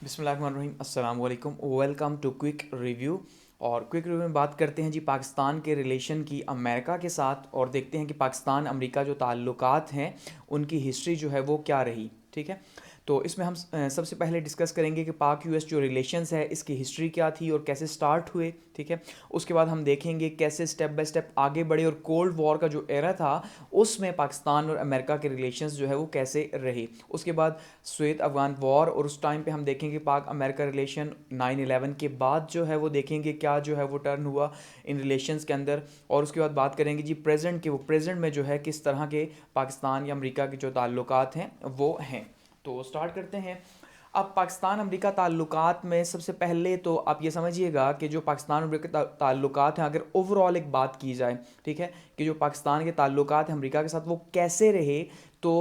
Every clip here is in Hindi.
बिस्मिल्लाहिर्रहमानिर्रहीम अस्सलाम वालेकुम। Welcome to quick review. और क्विक रिव्यू में बात करते हैं जी पाकिस्तान के रिलेशन की अमेरिका के साथ, और देखते हैं कि पाकिस्तान अमेरिका जो ताल्लुकात हैं उनकी हिस्ट्री जो है वो क्या रही। ठीक है, तो इसमें हम सबसे पहले डिस्कस करेंगे कि पाक यूएस जो रिलेशंस है इसकी हिस्ट्री क्या थी और कैसे स्टार्ट हुए। ठीक है, उसके बाद हम देखेंगे कैसे स्टेप बाय स्टेप आगे बढ़े और कोल्ड वॉर का जो एरा था उसमें पाकिस्तान और अमेरिका के रिलेशंस जो है वो कैसे रहे। उसके बाद श्वेत अफगान वॉर, और उस टाइम पे हम देखेंगे पाक अमेरिका रिलेशन 9/11 के बाद जो है वो देखेंगे क्या जो है वो टर्न हुआ इन रिलेशंस के अंदर। और उसके बाद बात करेंगे जी प्रेजेंट के, वो प्रेजेंट में जो है किस तरह के पाकिस्तान या अमेरिका के जो ताल्लुकात हैं वो हैं। तो स्टार्ट करते हैं। अब पाकिस्तान अमेरिका ताल्लुकात में सबसे पहले तो आप ये समझिएगा कि जो पाकिस्तान अमेरिका ताल्लुकात हैं, अगर ओवरऑल एक बात की जाए, ठीक है, कि जो पाकिस्तान के ताल्लुकात हैं अमेरिका के साथ वो कैसे रहे, तो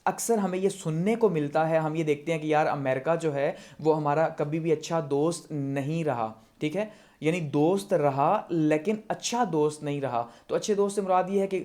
अक्सर हमें ये सुनने को मिलता है, हम ये देखते हैं कि यार अमेरिका जो है वो हमारा कभी भी अच्छा दोस्त नहीं रहा। ठीक है, यानी दोस्त रहा लेकिन अच्छा दोस्त नहीं रहा। तो अच्छे दोस्त से मुराद ये है कि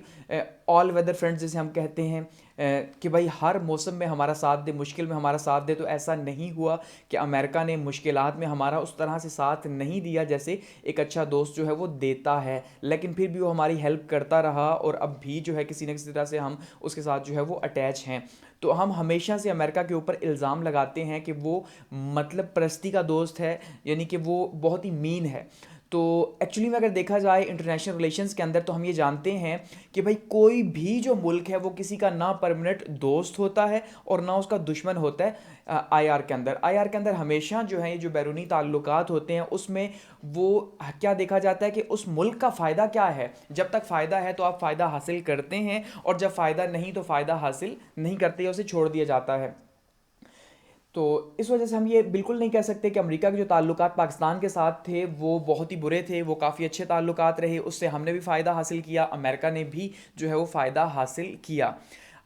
ऑल वेदर फ्रेंड्स जैसे हम कहते हैं, कि भाई हर मौसम में हमारा साथ दे, मुश्किल में हमारा साथ दे। तो ऐसा नहीं हुआ कि अमेरिका ने मुश्किलात में हमारा उस तरह से साथ नहीं दिया जैसे एक अच्छा दोस्त जो है वो देता है, लेकिन फिर भी वो हमारी हेल्प करता रहा और अब भी जो है किसी न किसी तरह से हम उसके साथ जो है वो अटैच हैं। तो हम हमेशा से अमेरिका के ऊपर इल्ज़ाम लगाते हैं कि वो मतलब परस्ती का दोस्त है, यानी कि वो बहुत ही मीन है। तो एक्चुअली में अगर देखा जाए इंटरनेशनल रिलेशंस के अंदर, तो हम ये जानते हैं कि भाई कोई भी जो मुल्क है वो किसी का ना परमानेंट दोस्त होता है और ना उसका दुश्मन होता है। आईआर के अंदर हमेशा जो है ये जो बैरूनी ताल्लुकात होते हैं उसमें वो क्या देखा जाता है कि उस मुल्क का फ़ायदा क्या है। जब तक फ़ायदा है तो आप फ़ायदा हासिल करते हैं, और जब फ़ायदा नहीं तो फ़ायदा हासिल नहीं करते, उसे छोड़ दिया जाता है। तो इस वजह से हम ये बिल्कुल नहीं कह सकते कि अमेरिका के जो ताल्लुकात पाकिस्तान के साथ थे वो बहुत ही बुरे थे। वो काफ़ी अच्छे ताल्लुकात रहे, उससे हमने भी फ़ायदा हासिल किया, अमेरिका ने भी जो है वो फ़ायदा हासिल किया।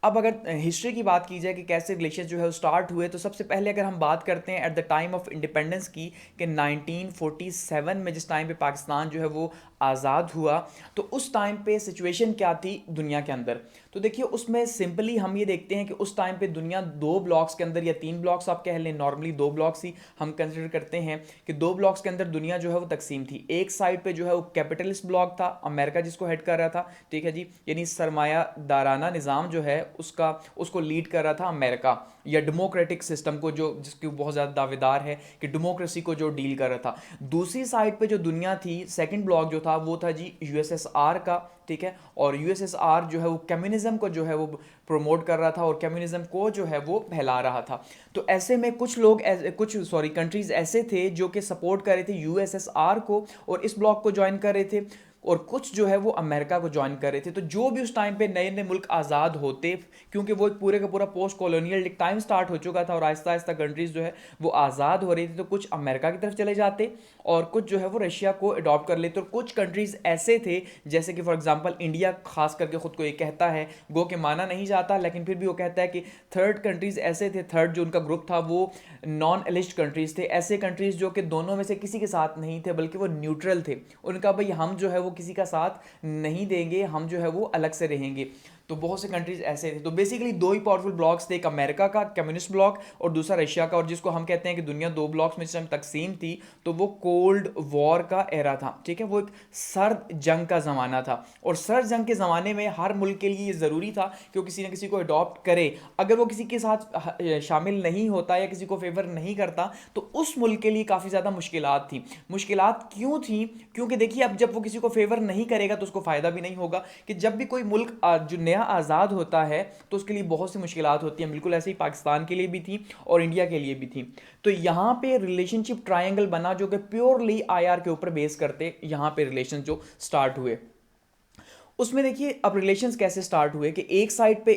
अब अगर हिस्ट्री की बात की जाए कि कैसे रिलेशन जो है वो स्टार्ट हुए, तो सबसे पहले अगर हम बात करते हैं at the time of independence की, कि 1947 में जिस टाइम पे पाकिस्तान जो है वो आज़ाद हुआ, तो उस टाइम पे सिचुएशन क्या थी दुनिया के अंदर। तो देखिए उसमें सिंपली हम ये देखते हैं कि उस टाइम पे दुनिया दो ब्लॉक्स के अंदर, या तीन ब्लॉक्स आप कह लें, नॉर्मली दो ब्लॉक्स ही हम कंसिडर करते हैं कि दो ब्लॉक्स के अंदर दुनिया जो है वो तकसीम थी। एक साइड पे जो है वो कैपिटलिस्ट ब्लॉक था, अमेरिका जिसको हेड कर रहा था, ठीक है जी, यानी सरमायादाराना निज़ाम जो है उसका उसको लीड कर रहा था अमेरिका, या डेमोक्रेटिक सिस्टम को, जो जिसकी बहुत ज़्यादा दावेदार है कि डेमोक्रेसी को जो डील कर रहा था। दूसरी साइड पे जो दुनिया थी, सेकंड ब्लॉक जो था वो था जी यूएसएसआर का। ठीक है, और यूएसएसआर जो है वो कम्युनिज्म को जो है वो प्रमोट कर रहा था और कम्युनिज्म को जो है वो फैला रहा था। तो ऐसे में कुछ लोग कंट्रीज ऐसे थे जो कि सपोर्ट कर रहे थे यूएसएसआर को और इस ब्लॉक को ज्वाइन कर रहे थे, और कुछ जो है वो अमेरिका को ज्वाइन कर रहे थे। तो जो भी उस टाइम पे नए नए मुल्क आज़ाद होते, क्योंकि वो एक पूरे का पूरा पोस्ट कॉलोनियल टाइम स्टार्ट हो चुका था और आहिस्ता आहिस्ता कंट्रीज जो है वो आज़ाद हो रही थी, तो कुछ अमेरिका की तरफ चले जाते और कुछ जो है वो रशिया को अडॉप्ट कर लेते। और कुछ कंट्रीज ऐसे थे जैसे कि फॉर एग्जांपल इंडिया खास करके खुद को ये कहता है, गो के माना नहीं जाता, लेकिन फिर भी वो कहता है कि थर्ड कंट्रीज ऐसे थे, थर्ड जो उनका ग्रुप था वो नॉन एलिस्ट कंट्रीज थे, ऐसे कंट्रीज जो कि दोनों में से किसी के साथ नहीं थे बल्कि वो न्यूट्रल थे। उनका भाई हम जो है वो किसी का साथ नहीं देंगे, हम जो है वो अलग से रहेंगे। तो बहुत से कंट्रीज ऐसे थे। तो बेसिकली दो ही पावरफुल ब्लॉक्स थे, एक अमेरिका का कम्युनिस्ट ब्लॉक और दूसरा रशिया का, और जिसको हम कहते हैं कि दुनिया दो ब्लॉक्स में जिस टाइम तकसीम थी तो वो कोल्ड वॉर का एरा था। ठीक है, वो एक सर्द जंग का ज़माना था, और सर्द जंग के ज़माने में हर मुल्क के लिए ये ज़रूरी था कि वो किसी न किसी को अडॉप्ट करे। अगर वो किसी के साथ शामिल नहीं होता या किसी को फेवर नहीं करता तो उस मुल्क के लिए काफ़ी ज़्यादा मुश्किलात थी। मुश्किलात क्यों थी? क्योंकि देखिए अब जब वो किसी को फेवर नहीं करेगा तो उसको फ़ायदा भी नहीं होगा, कि जब भी कोई मुल्क जो नया आज़ाद होता है तो उसके लिए बहुत सी मुश्किलात होती हैं। बिल्कुल ऐसे ही पाकिस्तान के लिए भी थी और इंडिया के लिए भी थी। तो यहाँ पे रिलेशनशिप ट्रायंगल बना जो कि प्योरली आईआर के ऊपर बेस करते यहाँ पे रिलेशन जो स्टार्ट हुए। उसमें देखिए अब रिलेशंस कैसे स्टार्ट हुए कि एक साइड पे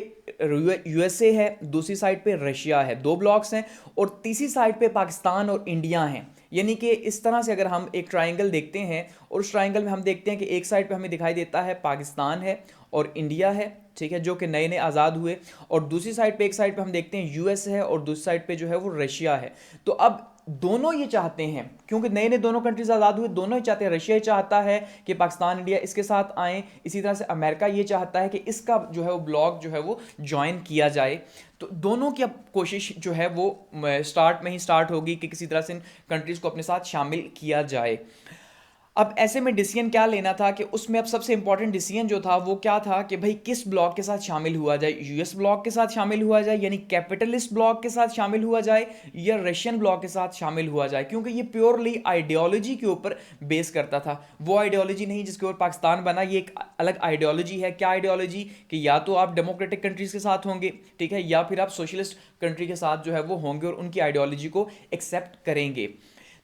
यूएसए है, दूसरी साइड पे रशिया है, दो ब्लॉक्स हैं, और तीसरी साइड पे पाकिस्तान और इंडिया हैं। यानी कि इस तरह से अगर हम एक ट्रायंगल देखते हैं और उस ट्रायंगल में हम देखते हैं कि एक साइड पे हमें दिखाई देता है पाकिस्तान है और इंडिया है, ठीक है, जो कि नए नए आज़ाद हुए, और दूसरी साइड पे एक साइड पे हम देखते हैं यूएस है और दूसरी साइड पे जो है वो रशिया है। तो अब दोनों ये चाहते हैं, क्योंकि नए नए दोनों कंट्रीज आज़ाद हुए, दोनों ही चाहते हैं। रशिया ये चाहता है कि पाकिस्तान इंडिया इसके साथ आए, इसी तरह से अमेरिका ये चाहता है कि इसका जो है वो ब्लॉक जो है वो ज्वाइन किया जाए। तो दोनों की अब कोशिश जो है वो स्टार्ट में ही स्टार्ट होगी कि किसी तरह से इन कंट्रीज को अपने साथ शामिल किया जाए। अब ऐसे में डिसीजन क्या लेना था कि उसमें अब सबसे इंपॉर्टेंट डिसीजन जो था वो क्या था कि भाई किस ब्लॉक के साथ शामिल हुआ जाए, यूएस ब्लॉक के साथ शामिल हुआ जाए यानी कैपिटलिस्ट ब्लॉक के साथ शामिल हुआ जाए, या रशियन ब्लॉक के साथ शामिल हुआ जाए, क्योंकि ये प्योरली आइडियोलॉजी के ऊपर बेस करता था। वो आइडियोलॉजी नहीं जिसके ऊपर पाकिस्तान बना, ये एक अलग आइडियोलॉजी है। क्या आइडियोलॉजी कि या तो आप डेमोक्रेटिक कंट्रीज के साथ होंगे, ठीक है, या फिर आप सोशलिस्ट कंट्री के साथ जो है वो होंगे और उनकी आइडियोलॉजी को एक्सेप्ट करेंगे।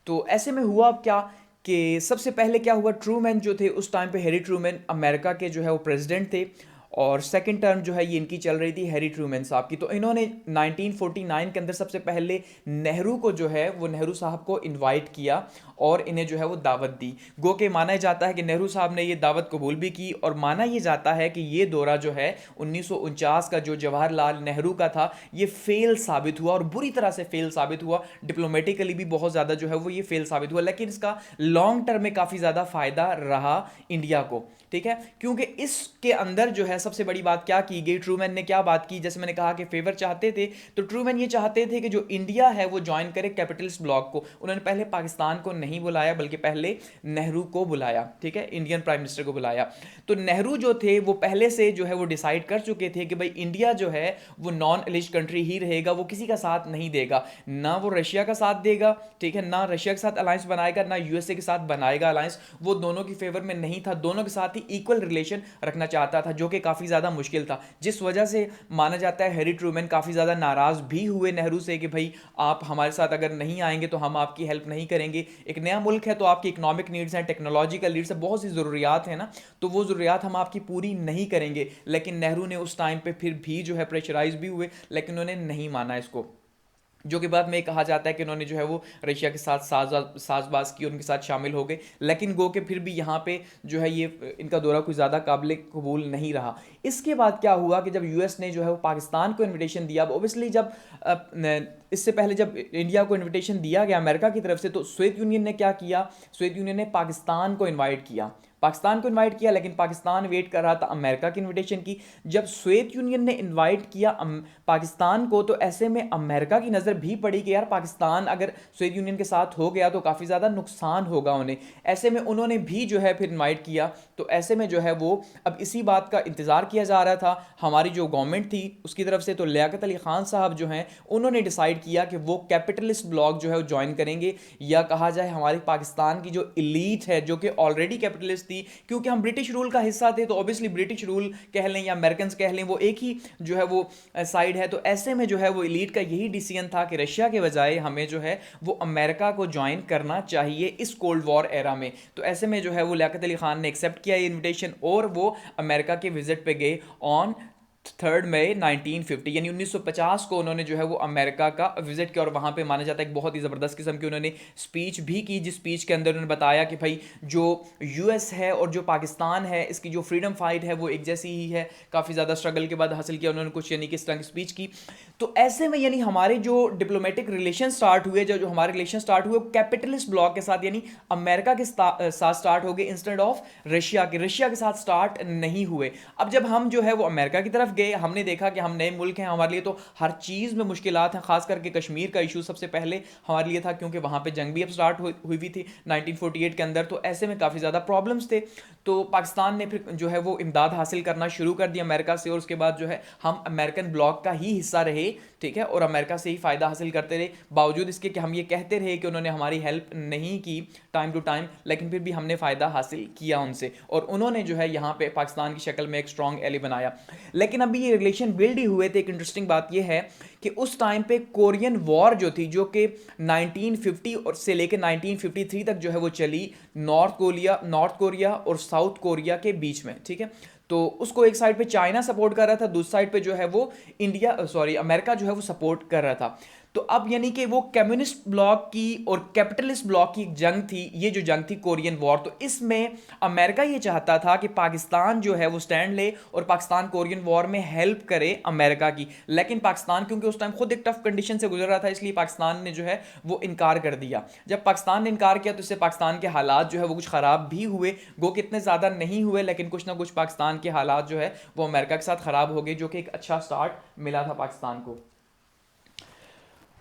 तो ऐसे में हुआ अब क्या कि सबसे पहले क्या हुआ, ट्रूमैन जो थे उस टाइम पे, हैरी ट्रूमैन अमेरिका के जो है वो प्रेसिडेंट थे, और सेकंड टर्म जो है ये इनकी चल रही थी हैरी ट्रूमैन साहब की। तो इन्होंने 1949 के अंदर सबसे पहले नेहरू को जो है वो, नेहरू साहब को इनवाइट किया और इन्हें जो है वो दावत दी। गो के माना जाता है कि नेहरू साहब ने ये दावत कबूल भी की, और माना ये जाता है कि ये दौरा जो है 1949 का जो जवाहरलाल नेहरू का था, ये फेल साबित हुआ और बुरी तरह से फेल साबित हुआ। डिप्लोमेटिकली भी बहुत ज़्यादा जो है वो ये फेल साबित हुआ, लेकिन इसका लॉन्ग टर्म में काफ़ी ज़्यादा फायदा रहा इंडिया को, ठीक है, क्योंकि इसके अंदर जो है सबसे बड़ी बात क्या की गई, ट्रूमैन ने क्या बात की, जैसे मैंने कहा कि फेवर चाहते थे, तो ट्रूमैन ये चाहते थे कि जो इंडिया है वो ज्वाइन करे कैपिटलिस्ट ब्लॉक को। उन्होंने पहले पाकिस्तान को नहीं बुलाया बल्कि पहले नेहरू को बुलाया, ठीक है, इंडियन प्राइम मिनिस्टर को बुलाया। तो नेहरू जो थे वो पहले से जो है वो डिसाइड कर चुके थे कि भाई इंडिया जो है वो नॉन एलिज कंट्री ही रहेगा, वो किसी का साथ नहीं देगा, ना वो रशिया का साथ देगा, ठीक है, ना रशिया के साथ अलायंस बनाएगा, ना यूएसए के साथ बनाएगा अलायंस। वो दोनों की फेवर में नहीं था, दोनों के साथ ही इक्वल रिलेशन रखना चाहता था, जो कि काफ़ी ज़्यादा मुश्किल था, जिस वजह से माना जाता है हैरी ट्रूमैन काफ़ी ज़्यादा नाराज़ भी हुए नेहरू से कि भाई आप हमारे साथ अगर नहीं आएंगे तो हम आपकी हेल्प नहीं करेंगे। एक नया मुल्क है तो आपकी इकोनॉमिक नीड्स हैं, टेक्नोलॉजिकल नीड्स है, बहुत सी ज़रूरियात हैं ना, तो वो ज़रूरियात हम आपकी पूरी नहीं करेंगे। लेकिन नेहरू ने उस टाइम पे फिर भी जो है प्रेशराइज भी हुए, लेकिन उन्होंने नहीं माना इसको, जो कि बाद में कहा जाता है कि उन्होंने जो है वो रशिया के साथ साजबाज की, उनके साथ शामिल हो गए। लेकिन गो के फिर भी यहाँ पे जो है ये इनका दौरा कोई ज़्यादा काबिल कबूल नहीं रहा। इसके बाद क्या हुआ कि जब यूएस ने जो है वो पाकिस्तान को इनविटेशन दिया, ओबियसली जब इससे पहले जब इंडिया को इनविटेशन दिया गया अमेरिका की तरफ से, तो सोवियत यूनियन ने क्या किया, सोवियत यूनियन ने पाकिस्तान को इनवाइट किया, पाकिस्तान को इनवाइट किया, लेकिन पाकिस्तान वेट कर रहा था अमेरिका की इनविटेशन की। जब सोवियत यूनियन ने इनवाइट किया पाकिस्तान को, तो ऐसे में अमेरिका की नज़र भी पड़ी कि यार पाकिस्तान अगर सोवियत यूनियन के साथ हो गया तो काफ़ी ज़्यादा नुकसान होगा उन्हें। ऐसे में उन्होंने भी जो है फिर इनवाइट किया। तो ऐसे में जो है वो अब इसी बात का इंतज़ार किया जा रहा था हमारी जो गवर्नमेंट थी उसकी तरफ से। तो लियाकत अली खान साहब जो हैं उन्होंने डिसाइड किया कि वो कैपिटलिस्ट ब्लॉक जो है वो ज्वाइन करेंगे, या कहा जाए हमारी पाकिस्तान की जो इलीट है जो कि ऑलरेडी कैपिटलिस्ट थी, क्योंकि हम ब्रिटिश रूल का हिस्सा थे, तो ऑब्वियसली ब्रिटिश रूल कह लें या अमेरिकन कह लें, वो एक ही जो है वो साइड है। तो ऐसे में जो है वो इलीट का यही डिसीजन था कि रशिया के बजाय हमें जो है वो अमेरिका को ज्वाइन करना चाहिए इस कोल्ड वॉर एरा में। तो ऐसे में जो है वो लियाकत अली खान ने एक्सेप्ट किया ये इन्विटेशन, और वो अमेरिका के विजिट पे गए ऑन 3 मई 1950, यानी 1950 को उन्होंने जो है वो अमेरिका का विजिट किया। और वहाँ पे माना जाता है एक बहुत ही ज़बरदस्त किस्म की उन्होंने स्पीच भी की, जिस स्पीच के अंदर उन्होंने बताया कि भाई जो यूएस है और जो पाकिस्तान है इसकी जो फ्रीडम फाइट है वो एक जैसी ही है, काफ़ी ज़्यादा स्ट्रगल के बाद हासिल किया उन्होंने कुछ, यानी कि इस तरह की स्पीच की। तो ऐसे में यानी हमारे जो डिप्लोमेटिक रिलेशन स्टार्ट हुए, जो हमारे रिलेशन स्टार्ट हुए कैपिटलिस्ट ब्लॉक के साथ, यानी अमेरिका के साथ स्टार्ट हो गए इंस्टेड ऑफ रशिया के साथ स्टार्ट नहीं हुए। अब जब हम जो है वो अमेरिका की तरफ गए, हमने देखा कि हम नए मुल्क हैं, हमारे लिए तो हर चीज़ में मुश्किलात हैं, खास करके कश्मीर का इशू सबसे पहले हमारे लिए था, क्योंकि वहाँ पे जंग भी अब स्टार्ट हुई हुई थी 1948 के अंदर। तो ऐसे में काफ़ी ज़्यादा प्रॉब्लम्स थे। तो पाकिस्तान ने फिर जो है वो इमदाद हासिल करना शुरू कर दिया अमेरिका से, और उसके बाद जो है हम अमेरिकन ब्लॉक का ही हिस्सा रहे, ठीक है, और अमेरिका से ही फ़ायदा हासिल करते रहे, बावजूद इसके कि हम ये कहते रहे कि उन्होंने हमारी हेल्प नहीं की टाइम टू टाइम, लेकिन फिर भी हमने फ़ायदा हासिल किया उनसे, और उन्होंने जो है यहाँ पे पाकिस्तान की शक्ल में एक स्ट्रॉन्ग एली बनाया। लेकिन अभी ये रिलेशन बिल्ड ही हुए थे। एक इंटरेस्टिंग बात ये है कि उस टाइम पे कोरियन वॉर जो थी, जो कि 1950 और से लेकर 1953 तक जो है वो चली, नॉर्थ कोरिया और साउथ कोरिया के बीच में, ठीक है। तो उसको एक साइड पे चाइना सपोर्ट कर रहा था, दूसरी साइड पे जो है वो अमेरिका जो है वो सपोर्ट कर रहा था। तो अब यानी कि वो कम्युनिस्ट ब्लॉक की और कैपिटलिस्ट ब्लॉक की एक जंग थी, ये जो जंग थी कोरियन वॉर। तो इसमें अमेरिका ये चाहता था कि पाकिस्तान जो है वो स्टैंड ले और पाकिस्तान कोरियन वॉर में हेल्प करे अमेरिका की, लेकिन पाकिस्तान क्योंकि उस टाइम खुद एक टफ कंडीशन से गुजर रहा था, इसलिए पाकिस्तान ने जो है वो इनकार कर दिया। जब पाकिस्तान ने इनकार किया तो इससे पाकिस्तान के हालात जो है वो कुछ ख़राब भी हुए, गो कि इतने ज़्यादा नहीं हुए, लेकिन कुछ ना कुछ पाकिस्तान के हालात जो है वो अमेरिका के साथ ख़राब हो गए, जो कि एक अच्छा स्टार्ट मिला था पाकिस्तान को।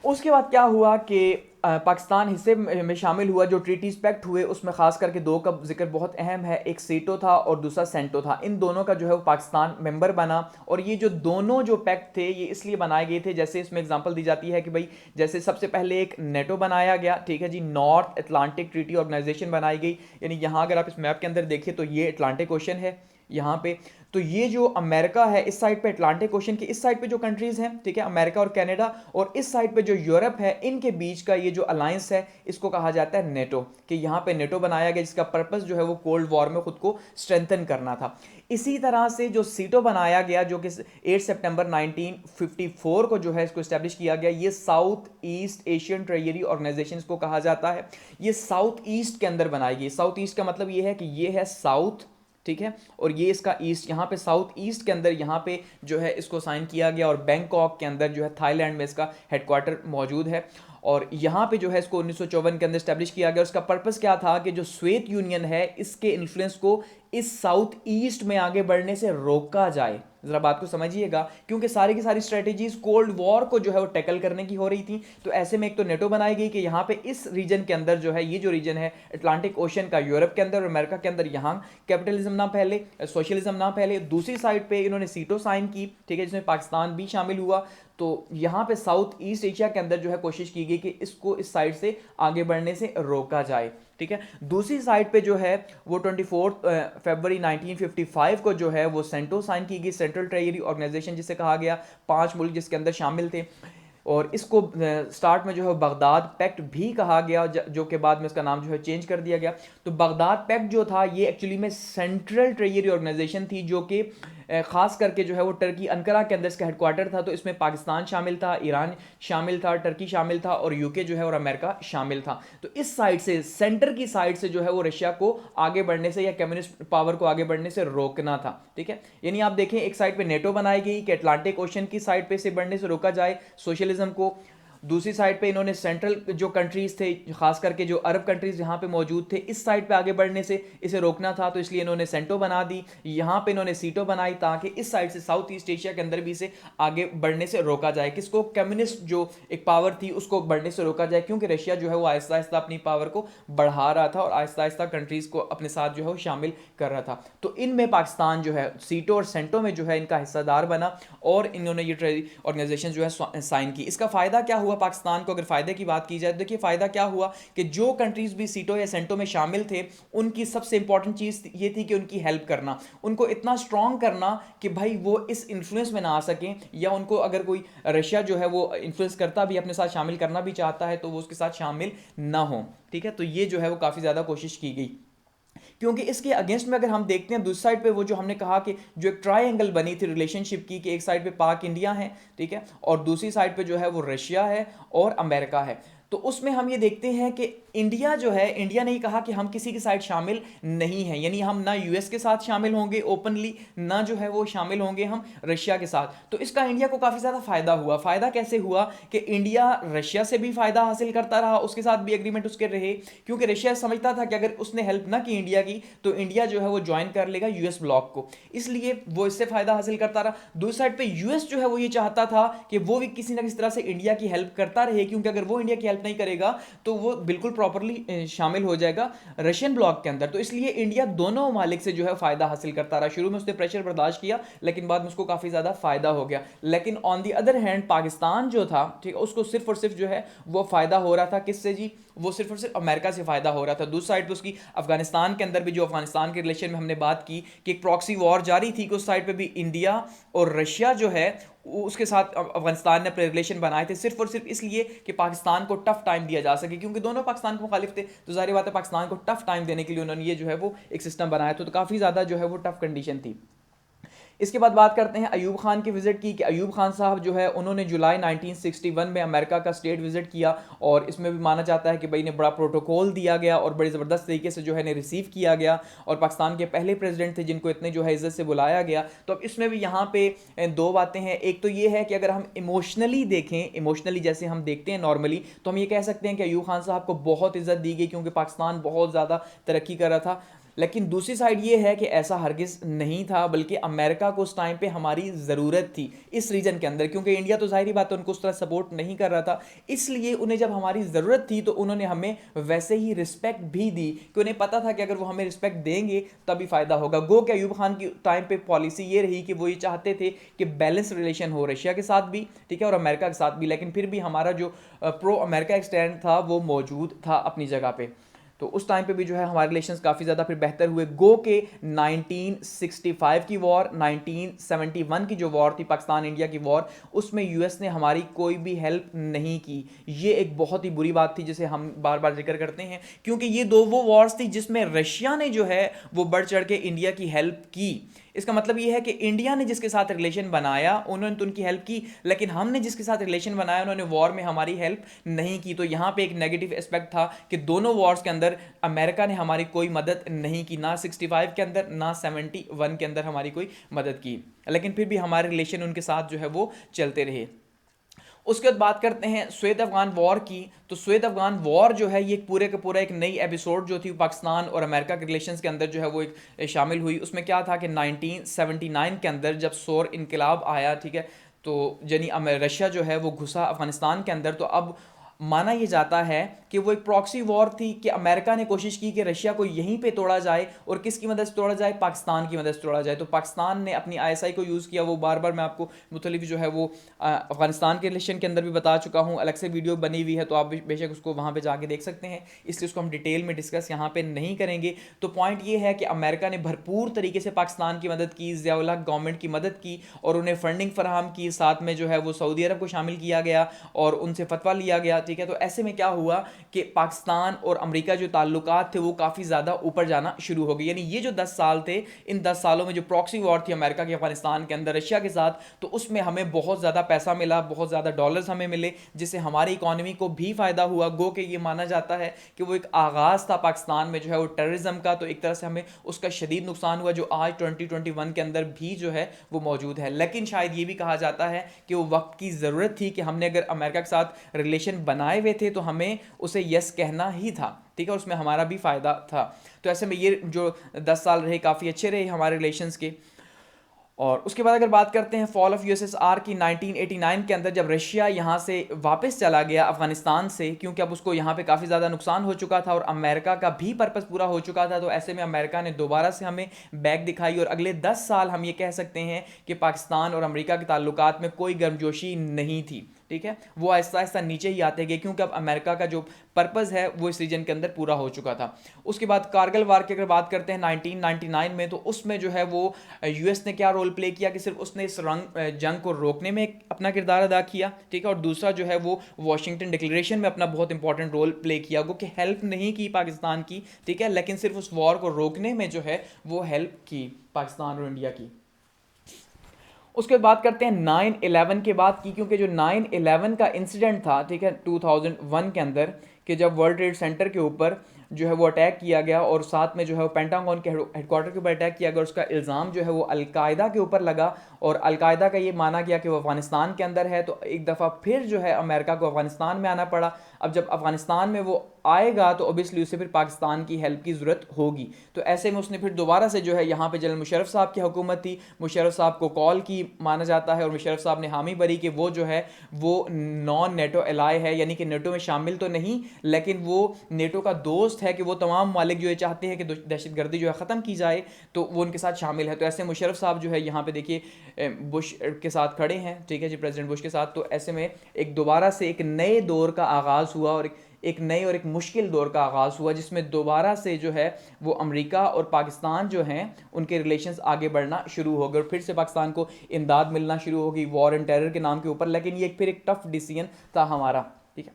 उसके बाद क्या हुआ कि पाकिस्तान हिस्से में शामिल हुआ। जो ट्रीटीज पैक्ट हुए उसमें खास करके दो का जिक्र बहुत अहम है, एक सीटो था और दूसरा सेंटो था। इन दोनों का जो है वो पाकिस्तान मेंबर बना, और ये जो दोनों जो पैक्ट थे ये इसलिए बनाए गए थे, जैसे इसमें एग्जांपल दी जाती है कि भाई जैसे सबसे पहले एक नेटो बनाया गया, ठीक है जी, नॉर्थ अटलांटिक ट्रीटी ऑर्गेनाइजेशन बनाई गई। यानी यहाँ अगर आप इस मैप के अंदर देखें तो ये अटलांटिक ओशन है यहाँ पे, तो ये जो अमेरिका है इस साइड पे अटलांटिक ओशन की इस साइड पे जो कंट्रीज हैं, ठीक है, अमेरिका और कनाडा, और इस साइड पे जो यूरोप है, इनके बीच का ये जो अलायंस है इसको कहा जाता है नेटो, कि यहाँ पे नेटो बनाया गया जिसका पर्पस जो है वो कोल्ड वॉर में खुद को स्ट्रेंथन करना था। इसी तरह से जो सीटो बनाया गया जो कि 8 सितंबर 1954 को जो है इसको स्टैब्लिश किया गया, ये South East Asian treasury organisation को कहा जाता है। ये साउथ ईस्ट के अंदर बनाई गई। साउथ ईस्ट का मतलब ये है कि ये है साउथ, ठीक है, और ये इसका ईस्ट, यहाँ पे साउथ ईस्ट के अंदर यहाँ पे जो है इसको साइन किया गया, और बैंकॉक के अंदर जो है थाईलैंड में इसका हेडक्वार्टर मौजूद है। और यहाँ पे जो है इसको 1954 के अंदर स्टैब्लिश किया गया। उसका पर्पस क्या था कि जो सोवियत यूनियन है इसके इन्फ्लुएंस को इस साउथ ईस्ट में आगे बढ़ने से रोका जाए। जरा बात को समझिएगा, क्योंकि सारी की सारी स्ट्रेटेजीज कोल्ड वॉर को जो है वो टैकल करने की हो रही थी। तो ऐसे में एक तो नेटो बनाई गई कि यहाँ पे इस रीजन के अंदर जो है, ये जो रीजन है अटलांटिक ओशन का, यूरोप के अंदर और अमेरिका के अंदर, यहाँ कैपिटलिज्म ना पहले, सोशलिज्म ना पहले। दूसरी साइड पे इन्होंने सीटो साइन की, ठीक है, जिसमें पाकिस्तान भी शामिल हुआ। तो यहाँ पे साउथ ईस्ट एशिया के अंदर जो है कोशिश की गई कि इसको इस साइड से आगे बढ़ने से रोका जाए, ठीक है। दूसरी साइड पे जो है वो 24 फरवरी 1955 को जो है वो सेंटो साइन की गई, सेंट्रल ट्रेजरी ऑर्गेनाइजेशन जिसे कहा गया, 5 मुल्क जिसके अंदर शामिल थे। और इसको स्टार्ट में जो है बगदाद पैक्ट भी कहा गया, जो के बाद में इसका नाम जो है चेंज कर दिया गया। तो बगदाद पैक्ट जो था ये एक्चुअली में सेंट्रल ट्रेजरी ऑर्गेनाइजेशन थी, जो कि खास करके जो है वो टर्की अंकारा के अंदर इसका हेडक्वार्टर था। तो इसमें पाकिस्तान शामिल था, ईरान शामिल था, टर्की शामिल था, और यूके जो है और अमेरिका शामिल था। तो इस साइड से, सेंटर की साइड से जो है वो रशिया को आगे बढ़ने से या कम्युनिस्ट पावर को आगे बढ़ने से रोकना था, ठीक है। यानी आप देखें एक साइड पे नेटो बनाई गई कि अटलांटिक ओशन की साइड पे से बढ़ने से रोका जाए सोशलिज्म को। दूसरी साइड पे इन्होंने सेंट्रल जो कंट्रीज थे, खास करके जो अरब कंट्रीज यहाँ पे मौजूद थे, इस साइड पे आगे बढ़ने से इसे रोकना था, तो इसलिए इन्होंने सेंटो बना दी। यहाँ पे इन्होंने सीटो बनाई ताकि इस साइड से साउथ ईस्ट एशिया के अंदर भी इसे आगे बढ़ने से रोका जाए। किसको? कम्युनिस्ट जो एक पावर थी उसको बढ़ने से रोका जाए, क्योंकि रशिया जो है वो आहिस्ता आहिस्ता अपनी पावर को बढ़ा रहा था और आहिस्ता आहिस्ता कंट्रीज को अपने साथ जो है वो शामिल कर रहा था। तो इनमें पाकिस्तान जो है सीटो और सेंटो में जो है इनका हिस्सेदार बना, और इन्होंने ये ट्रेड ऑर्गेनाइजेशन जो है साइन की। इसका फायदा क्या हुआ पाकिस्तान को? अगर फायदे की बात की जाए तो देखिए फायदा क्या हुआ कि जो कंट्रीज भी सीटो या सेंटो में शामिल थे उनकी सबसे इंपॉर्टेंट चीज ये थी कि उनकी हेल्प करना, उनको इतना स्ट्रांग करना कि भाई वो इस इन्फ्लुएंस में ना आ सकें, या उनको अगर कोई रशिया जो है वो इन्फ्लुएंस करता भी, अपने साथ शामिल करना भी चाहता है, तो वो उसके साथ शामिल ना हो, ठीक है। तो ये जो है वो काफी ज्यादा कोशिश की गई, क्योंकि इसके अगेंस्ट में अगर हम देखते हैं दूसरी साइड पे वो जो हमने कहा कि जो एक ट्रायंगल बनी थी रिलेशनशिप की, कि एक साइड पे पाक इंडिया है, ठीक है, और दूसरी साइड पे जो है वो रशिया है और अमेरिका है। तो उसमें हम ये देखते हैं कि इंडिया जो है, इंडिया ने ही कहा कि हम किसी की साइड शामिल नहीं हैं, यानी हम ना यूएस के साथ शामिल होंगे ओपनली, ना जो है वो शामिल होंगे हम रशिया के साथ। तो इसका इंडिया को काफ़ी ज़्यादा फायदा हुआ। फायदा कैसे हुआ कि इंडिया रशिया से भी फायदा हासिल करता रहा, उसके साथ भी एग्रीमेंट उसके रहे, क्योंकि रशिया समझता था कि अगर उसने हेल्प ना की इंडिया की तो इंडिया जो है वो ज्वाइन कर लेगा यूएस ब्लॉक को, इसलिए वो इससे फायदा हासिल करता रहा। दूसरी साइड पे यूएस जो है वो ये चाहता था कि वो भी किसी ना किसी तरह से इंडिया की हेल्प करता रहे, क्योंकि अगर वो इंडिया की हेल्प नहीं करेगा तो वो बिल्कुल प्रॉपर्ली शामिल हो जाएगा रशियन ब्लॉक के अंदर। तो इसलिए इंडिया दोनों मालिक से जो है फायदा हासिल करता रहा। शुरू में उसने प्रेशर बर्दाश्त किया, लेकिन बाद में उसको काफी ज्यादा फायदा हो गया। लेकिन on the other hand Pakistan जो था, ठीक है, उसको सिर्फ और सिर्फ जो है वो फायदा हो रहा था किससे जी? वो सिर्फ और सिर्फ अमेरिका से फायदा हो रहा था। दूसरी साइड पे उसकी अफगानिस्तान के अंदर भी, जो अफगानिस्तान के रिलेशन में हमने बात की कि एक प्रॉक्सी वॉर जारी थी, कि उस साइड पे भी इंडिया और रशिया जो है उसके साथ अफगानिस्तान ने अपने रिलेशन बनाए थे, सिर्फ और सिर्फ इसलिए कि पाकिस्तान को टफ टाइम दिया जा सके, क्योंकि दोनों पाकिस्तान के मुखालिफ थे। तो जाहिर बात है पाकिस्तान को टफ टाइम देने के लिए उन्होंने ये जो है वो एक सिस्टम बनाया था। तो काफ़ी ज़्यादा जो है वो टफ कंडीशन थी। इसके बाद बात करते हैं अयूब खान की विजिट की, कि अयूब खान साहब जो है उन्होंने जुलाई 1961 में अमेरिका का स्टेट विजिट किया, और इसमें भी माना जाता है कि भाई ने बड़ा प्रोटोकॉल दिया गया और बड़ी ज़बरदस्त तरीके से जो है रिसीव किया गया, और पाकिस्तान के पहले प्रेसिडेंट थे जिनको इतने जो है इज्जत से बुलाया गया। तो अब इसमें भी यहाँ पे दो बातें हैं। एक तो ये है कि अगर हम इमोशनली देखें, इमोशनली जैसे हम देखते हैं नॉर्मली, तो हम ये कह सकते हैं कि अयूब खान साहब को बहुत इज्जत दी गई क्योंकि पाकिस्तान बहुत ज़्यादा तरक्की कर रहा था। लेकिन दूसरी साइड ये है कि ऐसा हरगिज़ नहीं था, बल्कि अमेरिका को उस टाइम पे हमारी ज़रूरत थी इस रीजन के अंदर, क्योंकि इंडिया तो ज़ाहिर बात है उनको उस तरह सपोर्ट नहीं कर रहा था। इसलिए उन्हें जब हमारी ज़रूरत थी तो उन्होंने हमें वैसे ही रिस्पेक्ट भी दी, कि उन्हें पता था कि अगर वो हमें रिस्पेक्ट देंगे तभी फ़ायदा होगा। गो कि अयूब खान की टाइम पे पॉलिसी ये रही कि वो ये चाहते थे कि बैलेंस रिलेशन हो रशिया के साथ भी, ठीक है, और अमेरिका के साथ भी, लेकिन फिर भी हमारा जो प्रो अमेरिका स्टैंड था वो मौजूद था अपनी जगह पे। तो उस टाइम पे भी जो है हमारे रिलेशंस काफ़ी ज़्यादा फिर बेहतर हुए। गो के 1965 की वॉर, 1971 की जो वॉर थी पाकिस्तान इंडिया की वॉर, उसमें यूएस ने हमारी कोई भी हेल्प नहीं की। ये एक बहुत ही बुरी बात थी जिसे हम बार बार जिक्र करते हैं, क्योंकि ये दो वो वॉर्स थी जिसमें रशिया ने जो है वो बढ़ चढ़ के इंडिया की हेल्प की। इसका मतलब ये है कि इंडिया ने जिसके साथ रिलेशन बनाया उन्होंने तो उनकी हेल्प की, लेकिन हमने जिसके साथ रिलेशन बनाया उन्होंने वॉर में हमारी हेल्प नहीं की। तो यहाँ पे एक नेगेटिव एस्पेक्ट था कि दोनों वॉर्स के अंदर अमेरिका ने हमारी कोई मदद नहीं की, ना 65 के अंदर ना 71 के अंदर हमारी कोई मदद की, लेकिन फिर भी हमारे रिलेशन उनके साथ जो है वो चलते रहे। उसके बाद बात करते हैं स्वेत अफगान वॉर की। तो स्वेत अफगान वॉर जो है ये पूरे का पूरा एक नई एपिसोड जो थी पाकिस्तान और अमेरिका के रिलेशंस के अंदर जो है वो एक शामिल हुई। उसमें क्या था कि 1979 के अंदर जब सौर इनकलाब आया, ठीक है, तो यानी रशिया जो है वो घुसा अफगानिस्तान के अंदर, तो अब माना यह जाता है कि वो एक प्रॉक्सी वॉर थी कि अमेरिका ने कोशिश की कि रशिया को यहीं पे तोड़ा जाए, और किसकी मदद से तोड़ा जाए, पाकिस्तान की मदद से तोड़ा जाए। तो पाकिस्तान ने अपनी आईएसआई को यूज़ किया। वो बार बार मैं आपको मुख्तलिफ जो है वो अफगानिस्तान के रिलेशन के अंदर भी बता चुका हूँ, अलग से वीडियो बनी हुई है, तो आप बेशक उसको वहाँ पर जाके देख सकते हैं, इसलिए उसको हम डिटेल में डिस्कस यहाँ पर नहीं करेंगे। तो पॉइंट ये है कि अमेरिका ने भरपूर तरीके से पाकिस्तान की मदद की, ज़िया-उल हक गवर्नमेंट की मदद की, और उन्हें फंडिंग फराहम की, साथ में जो है वो सऊदी अरब को शामिल किया गया और उनसे फतवा लिया गया, ठीक है। तो ऐसे में क्या हुआ कि पाकिस्तान और अमेरिका जो ताल्लुकात थे वो काफ़ी ज़्यादा ऊपर जाना शुरू हो गए। यानी ये जो 10 साल थे, इन 10 सालों में जो प्रॉक्सी वॉर थी अमेरिका की अफगानिस्तान के अंदर रशिया के साथ, तो उसमें हमें बहुत ज़्यादा पैसा मिला, बहुत ज़्यादा डॉलर्स हमें मिले, जिससे हमारी इकॉनमी को भी फ़ायदा हुआ। गो कि ये माना जाता है कि वो एक आगाज़ था पाकिस्तान में जो है वो टेररिज्म का, तो एक तरह से हमें उसका शदीद नुकसान हुआ जो आज 2021 के अंदर भी जो है वो मौजूद है। लेकिन शायद ये भी कहा जाता है कि वो वक्त की ज़रूरत थी कि हमने अगर अमेरिका के साथ रिलेशन बनाए हुए थे तो हमें उसे यस कहना ही था, ठीक है, उसमें हमारा भी फायदा था। तो ऐसे में ये जो 10 साल रहे काफ़ी अच्छे रहे हमारे रिलेशंस के। और उसके बाद अगर बात करते हैं फॉल ऑफ यूएसएसआर की, 1989 के अंदर जब रशिया यहाँ से वापस चला गया अफगानिस्तान से, क्योंकि अब उसको यहाँ पे काफ़ी ज़्यादा नुकसान हो चुका था और अमेरिका का भी पर्पस पूरा हो चुका था, तो ऐसे में अमेरिका ने दोबारा से हमें बैक दिखाई, और अगले 10 साल हम ये कह सकते हैं कि पाकिस्तान और अमेरिका के ताल्लुकात में कोई गर्मजोशी नहीं थी, ठीक है। वो आहिस्ता आहिस्ता नीचे ही आते गए, क्योंकि अब अमेरिका का जो पर्पस है वो इस रीजन के अंदर पूरा हो चुका था। उसके बाद कारगिल वार की अगर बात करते हैं 1999 में, तो उसमें जो है वो यूएस ने क्या रोल प्ले किया कि सिर्फ उसने इस जंग को रोकने में अपना किरदार अदा किया, ठीक है, और दूसरा जो है वो वाशिंगटन डिक्लेरेशन में अपना बहुत इंपॉर्टेंट रोल प्ले किया। वो कि हेल्प नहीं की पाकिस्तान की, ठीक है, लेकिन सिर्फ उस वॉर को रोकने में जो है वो हेल्प की पाकिस्तान और इंडिया की। उसके बाद बात करते हैं 9/11 के बाद की, क्योंकि जो 9/11 का इंसिडेंट था, ठीक है, 2001 के अंदर, कि जब वर्ल्ड ट्रेड सेंटर के ऊपर जो है वो अटैक किया गया और साथ में जो है वो पेंटागन के हेडक्वार्टर के ऊपर अटैक किया गया, उसका इल्ज़ाम जो है वो अलकायदा के ऊपर लगा, और अलकायदा का ये माना गया कि वो अफगानिस्तान के अंदर है। तो एक दफ़ा फिर जो है अमेरिका को अफगानिस्तान में आना पड़ा। अब जब अफगानिस्तान में वो आएगा तो ओबियसली उसे फिर पाकिस्तान की हेल्प की ज़रूरत होगी। तो ऐसे में उसने फिर दोबारा से जो है यहाँ पे जनरल मुशर्रफ साहब की हुकूमत थी, मुशर्रफ साहब को कॉल की माना जाता है, और मुशर्रफ साहब ने हामी भरी कि वो जो है वो नॉन नेटो एलाय है, यानी कि नेटो में शामिल तो नहीं लेकिन वो नेटो का दोस्त है, कि वो तमाम मालिक जो ये चाहते हैं कि दहशतगर्दी जो है ख़त्म की जाए तो वो उनके साथ शामिल है। तो ऐसे मुशर्रफ साहब जो है यहाँ पे देखिए बुश के साथ खड़े हैं, ठीक है जी, प्रेसिडेंट बुश के साथ। तो ऐसे में एक दोबारा से एक नए दौर का आगाज़ हुआ, और एक नए और एक मुश्किल दौर का आगाज़ हुआ, जिसमें दोबारा से जो है वो अमेरिका और पाकिस्तान जो हैं उनके रिलेशंस आगे बढ़ना शुरू हो गए, और फिर से पाकिस्तान को इमदाद मिलना शुरू होगी वॉर एंड टेरर के नाम के ऊपर। लेकिन ये फिर एक टफ डिसीजन था हमारा, ठीक है।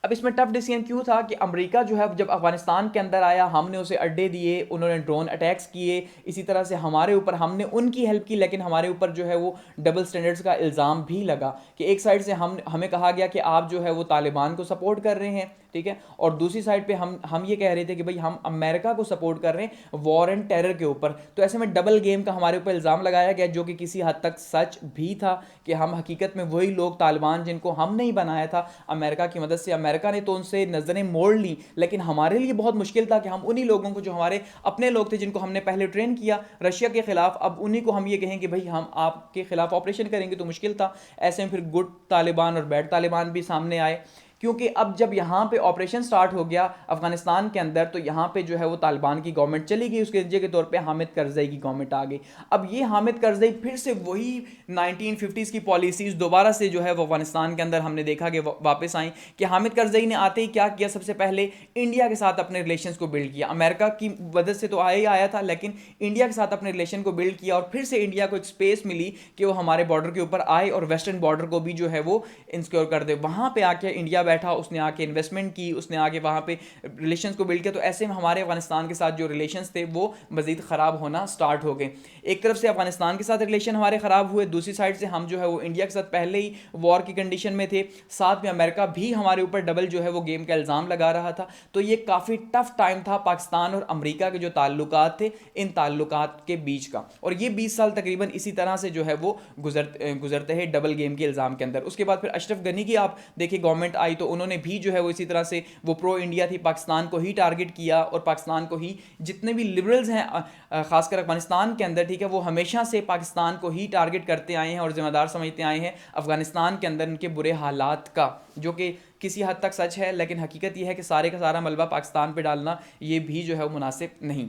अब इसमें टफ डिसीजन क्यों था कि अमेरिका जो है जब अफगानिस्तान के अंदर आया, हमने उसे अड्डे दिए, उन्होंने ड्रोन अटैक्स किए, इसी तरह से हमारे ऊपर हमने उनकी हेल्प की, लेकिन हमारे ऊपर जो है वो डबल स्टैंडर्ड्स का इल्ज़ाम भी लगा कि एक साइड से हमें कहा गया कि आप जो है वो तालिबान को सपोर्ट कर रहे हैं, ठीक है, और दूसरी साइड पे हम ये कह रहे थे कि भाई हम अमेरिका को सपोर्ट कर रहे हैं वॉर एंड टेरर के ऊपर। तो ऐसे में डबल गेम का हमारे ऊपर इल्ज़ाम लगाया गया, जो कि किसी हद तक सच भी था कि हम हकीकत में वही लोग तालिबान जिनको हमने ही बनाया था अमेरिका की मदद से, अमेरिका ने तो उनसे नज़रें मोड़ ली, लेकिन हमारे लिए बहुत मुश्किल था कि हम उन्हीं लोगों को जो हमारे अपने लोग थे, जिनको हमने पहले ट्रेन किया रशिया के खिलाफ, अब उन्हीं को हम ये कहें कि भाई हम आपके खिलाफ ऑपरेशन करेंगे, तो मुश्किल था। ऐसे में फिर गुड तालिबान और बैड तालिबान भी सामने आए, क्योंकि अब जब यहाँ पे ऑपरेशन स्टार्ट हो गया अफगानिस्तान के अंदर, तो यहाँ पे जो है वो तालिबान की गवर्नमेंट चली गई, उसके नतीजे के तौर पे हामिद करज़ई की गवर्नमेंट आ गई। अब ये हामिद करज़ई फिर से वही 1950s की पॉलिसीज़ दोबारा से जो है वो अफगानिस्तान के अंदर हमने देखा कि वापस आई, कि हामिद करज़ई ने आते ही क्या किया, सबसे पहले इंडिया के साथ अपने रिलेशंस को बिल्ड किया। अमेरिका की मदद से तो आया ही आया था, लेकिन इंडिया के साथ अपने रिलेशन को बिल्ड किया, और फिर से इंडिया को एक स्पेस मिली कि वो हमारे बॉर्डर के ऊपर आए और वेस्टर्न बॉर्डर को भी जो है वो इंसिक्योर कर दे। वहाँ पे आके इंडिया बैठा, उसने आके इन्वेस्टमेंट की, उसने आके वहाँ पे रिलेशंस को बिल्ड किया। तो ऐसे में हमारे अफगानिस्तान के साथ जो रिलेशंस थे वो मज़ीद ख़राब होना स्टार्ट हो गए। एक तरफ से अफगानिस्तान के साथ रिलेशन हमारे ख़राब हुए, दूसरी साइड से हम जो है वो इंडिया के साथ पहले ही वॉर की कंडीशन में थे, साथ में अमेरिका भी हमारे ऊपर डबल जो है वो गेम का इल्ज़ाम लगा रहा था। तो ये काफ़ी टफ टाइम था पाकिस्तान और अमेरिका के जो ताल्लुकात थे, इन ताल्लुकात के बीच का। और ये 20 साल तकरीबन इसी तरह से जो है वो गुजरते हैं डबल गेम के इल्ज़ाम के अंदर। उसके बाद फिर अशरफ गनी की आप देखिए गवर्नमेंट आई, तो उन्होंने भी जो है वो इसी तरह से वो प्रो इंडिया थी, पाकिस्तान को ही टारगेट किया, और पाकिस्तान को ही, जितने भी लिबरल्स हैं खासकर अफगानिस्तान के अंदर, ठीक है, वो हमेशा से पाकिस्तान को ही टारगेट करते आए हैं और जिम्मेदार समझते आए हैं अफगानिस्तान के अंदर उनके बुरे हालात का, जो कि किसी हद तक सच है, लेकिन हकीकत यह है कि सारे का सारा मलबा पाकिस्तान पे डालना ये भी जो है वो मुनासिब नहीं।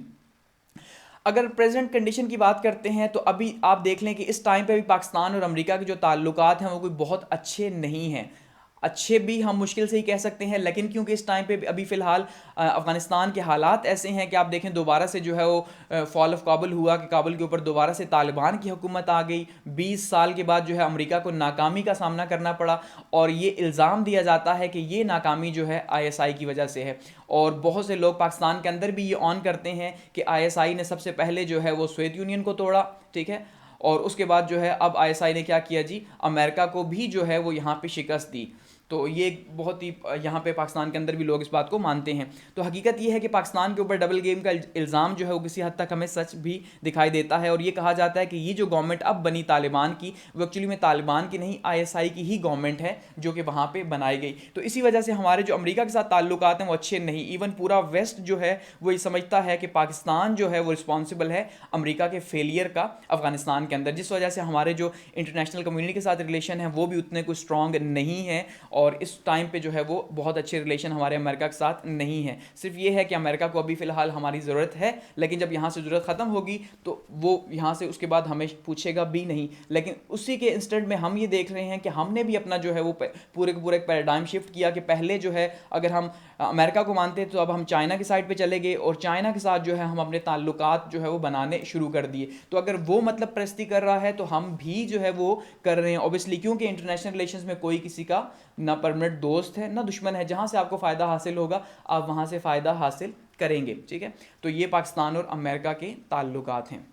अगर प्रेजेंट कंडीशन की बात करते हैं, तो अभी आप देख लें कि इस टाइम पे भी पाकिस्तान और अमेरिका के जो ताल्लुकात हैं वो कोई बहुत अच्छे नहीं हैं। अच्छे भी हम मुश्किल से ही कह सकते हैं, लेकिन क्योंकि इस टाइम पे अभी फ़िलहाल अफ़गानिस्तान के हालात ऐसे हैं कि आप देखें दोबारा से जो है वो फॉल ऑफ काबुल हुआ, कि काबुल के ऊपर दोबारा से तालिबान की हुकूमत आ गई। 20 साल के बाद जो है अमेरिका को नाकामी का सामना करना पड़ा, और ये इल्ज़ाम दिया जाता है कि ये नाकामी जो है ISI की वजह से है। और बहुत से लोग पाकिस्तान के अंदर भी ये ऑन करते हैं कि ISI ने सबसे पहले जो है वो सोवियत यूनियन को तोड़ा, ठीक है, और उसके बाद जो है अब ISI ने क्या किया जी, अमेरिका को भी जो है वो यहाँ पे शिकस्त दी। तो ये बहुत ही यहाँ पे पाकिस्तान के अंदर भी लोग इस बात को मानते हैं। तो हकीकत ये है कि पाकिस्तान के ऊपर डबल गेम का इल्ज़ाम जो है वो किसी हद तक हमें सच भी दिखाई देता है, और ये कहा जाता है कि ये जो गवर्नमेंट अब बनी तालिबान की, वो एक्चुअली में तालिबान की नहीं, ISI की ही गवर्नमेंट है जो कि वहाँ पर बनाई गई। तो इसी वजह से हमारे जो अमेरिका के साथ ताल्लुकात हैं वो अच्छे नहीं। इवन पूरा वेस्ट जो है वो ये समझता है कि पाकिस्तान जो है वो रिस्पॉन्सिबल है अमेरिका के फेलियर का अफगानिस्तान के अंदर, जिस वजह से हमारे जो इंटरनेशनल कम्युनिटी के साथ रिलेशन है वो भी उतने कुछ स्ट्रॉन्ग नहीं है, और इस टाइम पे जो है वो बहुत अच्छे रिलेशन हमारे अमेरिका के साथ नहीं है। सिर्फ ये है कि अमेरिका को अभी फ़िलहाल हमारी ज़रूरत है, लेकिन जब यहाँ से ज़रूरत ख़त्म होगी तो वो यहाँ से उसके बाद हमें पूछेगा भी नहीं। लेकिन उसी के इंस्टेंट में हम ये देख रहे हैं कि हमने भी अपना जो है वो पूरे के पूरे एक पैराडाइम शिफ्ट किया, कि पहले जो है अगर हम अमेरिका को मानते तो अब हम चाइना की साइड पे चले गए, और चाइना के साथ जो है हम अपने ताल्लुकात जो है वो बनाने शुरू कर दिए। तो अगर वो मतलब परस्ती कर रहा है तो हम भी जो है वो कर रहे हैं ऑब्वियसली, क्योंकि इंटरनेशनल रिलेशंस में कोई किसी का ना परमानेंट दोस्त है ना दुश्मन है। जहाँ से आपको फ़ायदा हासिल होगा आप वहाँ से फ़ायदा हासिल करेंगे, ठीक है। तो ये पाकिस्तान और अमेरिका के ताल्लुकात हैं।